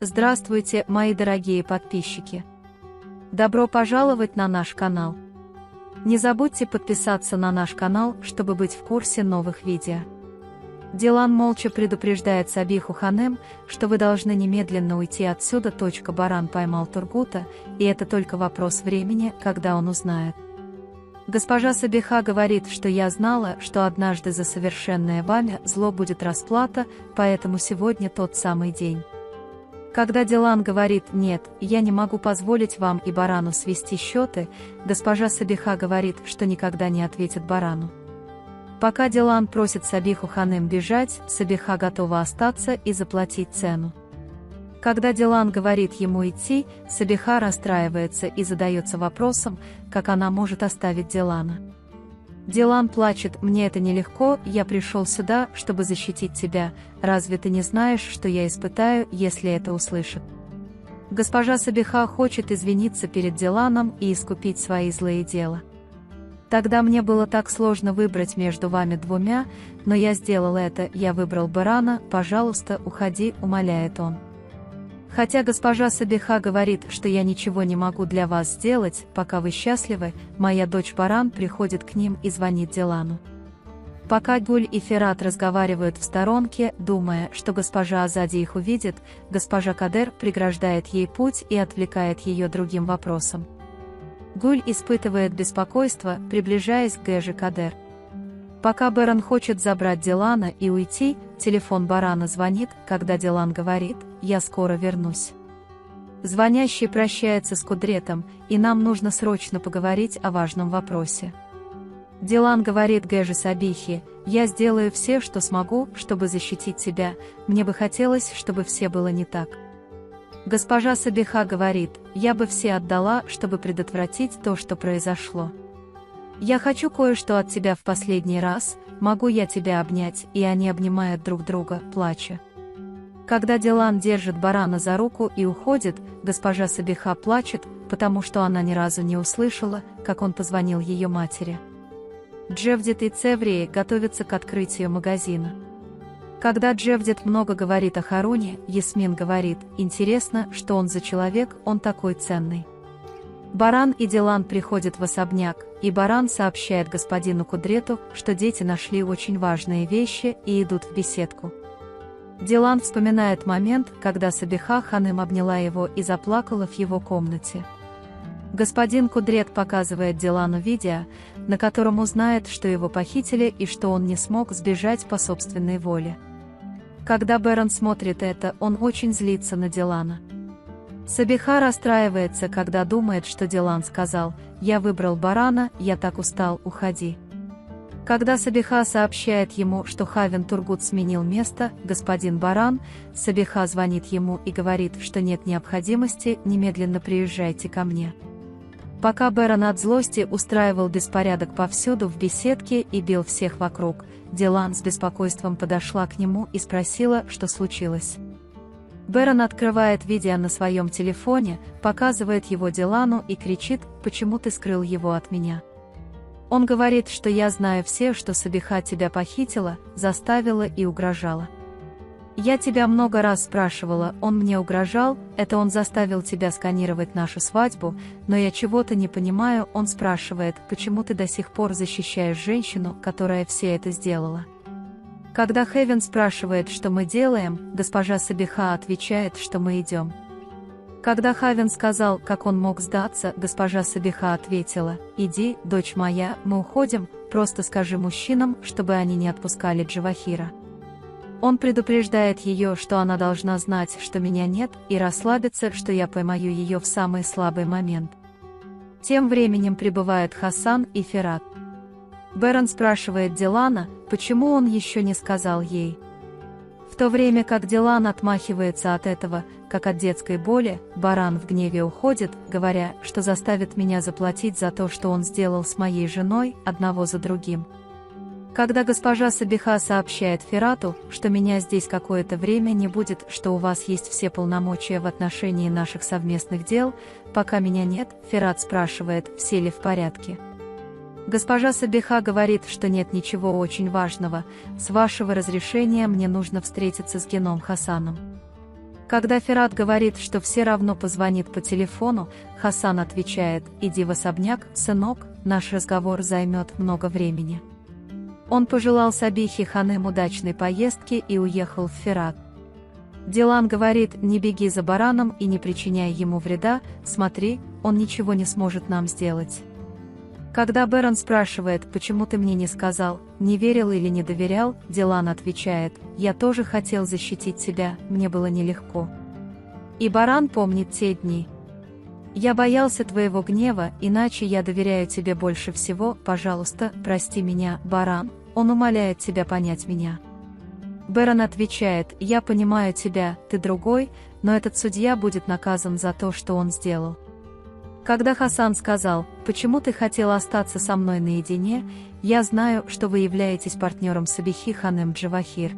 Здравствуйте, мои дорогие подписчики! Добро пожаловать на наш канал! Не забудьте подписаться на наш канал, чтобы быть в курсе новых видео. Дилан молча предупреждает Сабиху Ханем, что вы должны немедленно уйти отсюда. Баран поймал Тургута, и это только вопрос времени, когда он узнает. Госпожа Сабиха говорит, что я знала, что однажды за совершенное вами зло будет расплата, поэтому сегодня тот самый день. Когда Дилан говорит «нет, я не могу позволить вам и Барану свести счеты», госпожа Сабиха говорит, что никогда не ответит Барану. Пока Дилан просит Сабиху Ханем бежать, Сабиха готова остаться и заплатить цену. Когда Дилан говорит ему идти, Сабиха расстраивается и задается вопросом, как она может оставить Дилана. Дилан плачет: «Мне это нелегко, я пришел сюда, чтобы защитить тебя, разве ты не знаешь, что я испытаю, если это услышит?» Госпожа Сабиха хочет извиниться перед Диланом и искупить свои злые дела. «Тогда мне было так сложно выбрать между вами двумя, но я сделал это, я выбрал Барана, пожалуйста, уходи», — умоляет он. Хотя госпожа Сабиха говорит, что я ничего не могу для вас сделать, пока вы счастливы, моя дочь Баран приходит к ним и звонит Дилану. Пока Гуль и Ферат разговаривают в сторонке, думая, что госпожа Азади их увидит, госпожа Кадер преграждает ей путь и отвлекает ее другим вопросом. Гуль испытывает беспокойство, приближаясь к Гэже Кадер. Пока Баран хочет забрать Дилана и уйти, телефон Барана звонит, когда Дилан говорит «я скоро вернусь». Звонящий прощается с Кудретом, и нам нужно срочно поговорить о важном вопросе. Дилан говорит Гэже Сабихе: «Я сделаю все, что смогу, чтобы защитить тебя, мне бы хотелось, чтобы все было не так». Госпожа Сабиха говорит: «Я бы все отдала, чтобы предотвратить то, что произошло. Я хочу кое-что от тебя в последний раз, могу я тебя обнять?» И они обнимают друг друга, плача. Когда Дилан держит Барана за руку и уходит, госпожа Сабиха плачет, потому что она ни разу не услышала, как он позвонил ее матери. Джевдет и Цеврии готовятся к открытию магазина. Когда Джевдет много говорит о Харуне, Ясмин говорит: «Интересно, что он за человек, он такой ценный». Баран и Дилан приходят в особняк, и Баран сообщает господину Кудрету, что дети нашли очень важные вещи и идут в беседку. Дилан вспоминает момент, когда Сабиха Ханем обняла его и заплакала в его комнате. Господин Кудрет показывает Дилану видео, на котором узнает, что его похитили и что он не смог сбежать по собственной воле. Когда Баран смотрит это, он очень злится на Дилана. Сабиха расстраивается, когда думает, что Дилан сказал: «Я выбрал Барана, я так устал, уходи». Когда Сабиха сообщает ему, что Хавен Тургут сменил место, господин Баран, Сабиха звонит ему и говорит, что нет необходимости, немедленно приезжайте ко мне. Пока Баран от злости устраивал беспорядок повсюду в беседке и бил всех вокруг, Дилан с беспокойством подошла к нему и спросила, что случилось. Баран открывает видео на своем телефоне, показывает его Дилану и кричит: «Почему ты скрыл его от меня?» Он говорит, что «я знаю все, что Сабиха тебя похитила, заставила и угрожала. Я тебя много раз спрашивала, он мне угрожал, это он заставил тебя сканировать нашу свадьбу, но я чего-то не понимаю». Он спрашивает: «Почему ты до сих пор защищаешь женщину, которая все это сделала?» Когда Хевен спрашивает, что мы делаем, госпожа Сабиха отвечает, что мы идем. Когда Хавен сказал, как он мог сдаться, госпожа Сабиха ответила: «Иди, дочь моя, мы уходим, просто скажи мужчинам, чтобы они не отпускали Джавахира». Он предупреждает ее, что она должна знать, что меня нет, и расслабиться, что я поймаю ее в самый слабый момент. Тем временем прибывают Хасан и Ферат. Баран спрашивает Дилана, почему он еще не сказал ей. В то время как Дилан отмахивается от этого, как от детской боли, Баран в гневе уходит, говоря, что заставит меня заплатить за то, что он сделал с моей женой, одного за другим. Когда госпожа Сабиха сообщает Ферату, что меня здесь какое-то время не будет, что у вас есть все полномочия в отношении наших совместных дел, пока меня нет, Ферат спрашивает, все ли в порядке. Госпожа Сабиха говорит, что нет ничего очень важного, с вашего разрешения мне нужно встретиться с Геном Хасаном. Когда Ферат говорит, что все равно позвонит по телефону, Хасан отвечает: «Иди в особняк, сынок, наш разговор займет много времени». Он пожелал Сабихе Ханем удачной поездки и уехал в Ферат. Дилан говорит: «Не беги за бараном и не причиняй ему вреда, смотри, он ничего не сможет нам сделать». Когда Берон спрашивает: «Почему ты мне не сказал, не верил или не доверял?», Дилан отвечает: «Я тоже хотел защитить тебя, мне было нелегко. И баран помнит те дни. Я боялся твоего гнева, иначе я доверяю тебе больше всего, пожалуйста, прости меня, баран». Он умоляет тебя понять меня. Берон отвечает: «Я понимаю тебя, ты другой, но этот судья будет наказан за то, что он сделал». Когда Хасан сказал: «Почему ты хотел остаться со мной наедине? Я знаю, что вы являетесь партнером Сабихи Ханем Джавахир.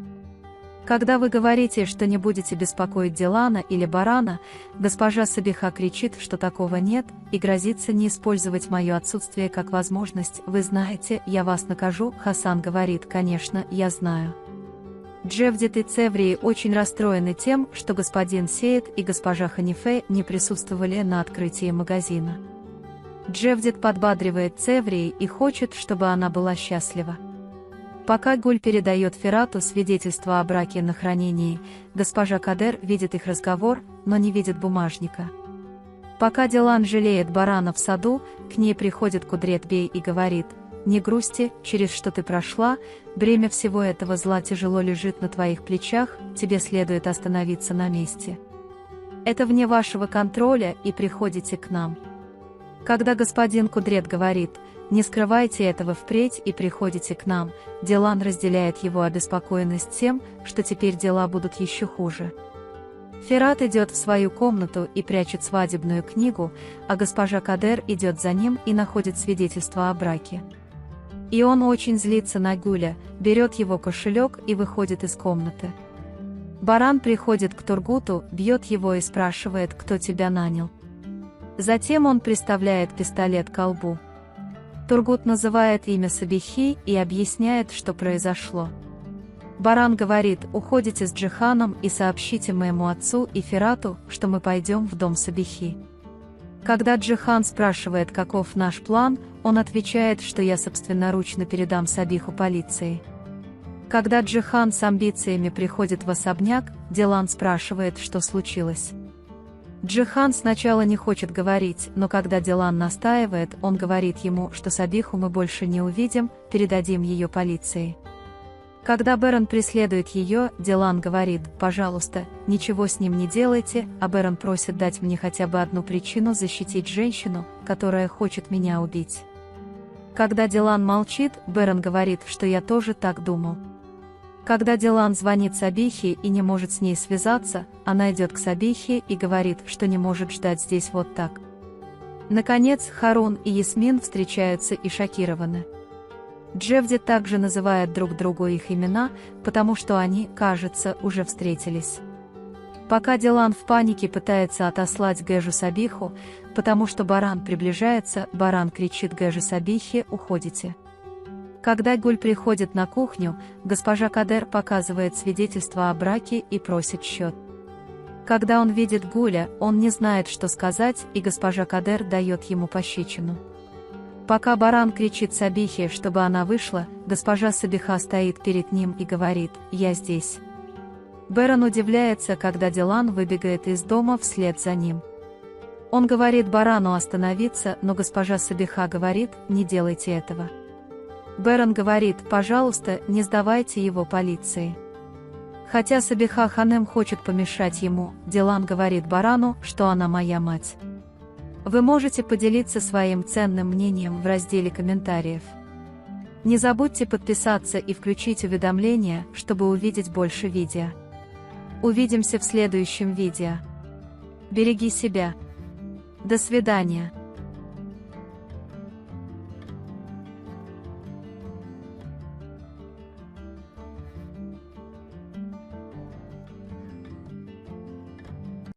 Когда вы говорите, что не будете беспокоить Дилана или барана, госпожа Сабиха кричит, что такого нет, и грозится не использовать мое отсутствие как возможность. Вы знаете, я вас накажу». Хасан говорит: «Конечно, я знаю». Джевдет и Цеврии очень расстроены тем, что господин Сейд и госпожа Ханифе не присутствовали на открытии магазина. Джевдет подбадривает Цеврии и хочет, чтобы она была счастлива. Пока Гуль передает Ферату свидетельство о браке на хранении, госпожа Кадер видит их разговор, но не видит бумажника. Пока Дилан жалеет барана в саду, к ней приходит Кудрет-бей и говорит: «Не грусти, через что ты прошла, бремя всего этого зла тяжело лежит на твоих плечах, тебе следует остановиться на месте. Это вне вашего контроля, и приходите к нам». Когда господин Кудрет говорит: «Не скрывайте этого впредь и приходите к нам», Дилан разделяет его обеспокоенность тем, что теперь дела будут еще хуже. Ферат идет в свою комнату и прячет свадебную книгу, а госпожа Кадер идет за ним и находит свидетельство о браке. И он очень злится на Гуля, берет его кошелек и выходит из комнаты. Баран приходит к Тургуту, бьет его и спрашивает: «Кто тебя нанял?». Затем он приставляет пистолет к колбу. Тургут называет имя Сабихи и объясняет, что произошло. Баран говорит: «Уходите с Джиханом и сообщите моему отцу и Ферату, что мы пойдем в дом Сабихи». Когда Джихан спрашивает, каков наш план, он отвечает, что я собственноручно передам Сабиху полиции. Когда Джихан с амбициями приходит в особняк, Дилан спрашивает, что случилось. Джихан сначала не хочет говорить, но когда Дилан настаивает, он говорит ему, что Сабиху мы больше не увидим, передадим ее полиции. Когда Берон преследует ее, Дилан говорит: «Пожалуйста, ничего с ним не делайте», а Берон просит дать мне хотя бы одну причину защитить женщину, которая хочет меня убить. Когда Дилан молчит, Берон говорит, что я тоже так думал. Когда Дилан звонит Сабихе и не может с ней связаться, она идет к Сабихе и говорит, что не может ждать здесь вот так. Наконец, Харун и Ясмин встречаются и шокированы. Джевдет также называет друг другу их имена, потому что они, кажется, уже встретились. Пока Дилан в панике пытается отослать Гэжу Сабиху, потому что баран приближается, баран кричит Гэже Сабихе: «Уходите». Когда Гуль приходит на кухню, госпожа Кадер показывает свидетельство о браке и просит счет. Когда он видит Гуля, он не знает, что сказать, и госпожа Кадер дает ему пощечину. Пока баран кричит Сабихе, чтобы она вышла, госпожа Сабиха стоит перед ним и говорит: «Я здесь». Берон удивляется, когда Дилан выбегает из дома вслед за ним. Он говорит барану остановиться, но госпожа Сабиха говорит: «Не делайте этого». Берон говорит: «Пожалуйста, не сдавайте его полиции». Хотя Сабиха Ханем хочет помешать ему, Дилан говорит барану, что она моя мать. Вы можете поделиться своим ценным мнением в разделе комментариев. Не забудьте подписаться и включить уведомления, чтобы увидеть больше видео. Увидимся в следующем видео. Береги себя. До свидания.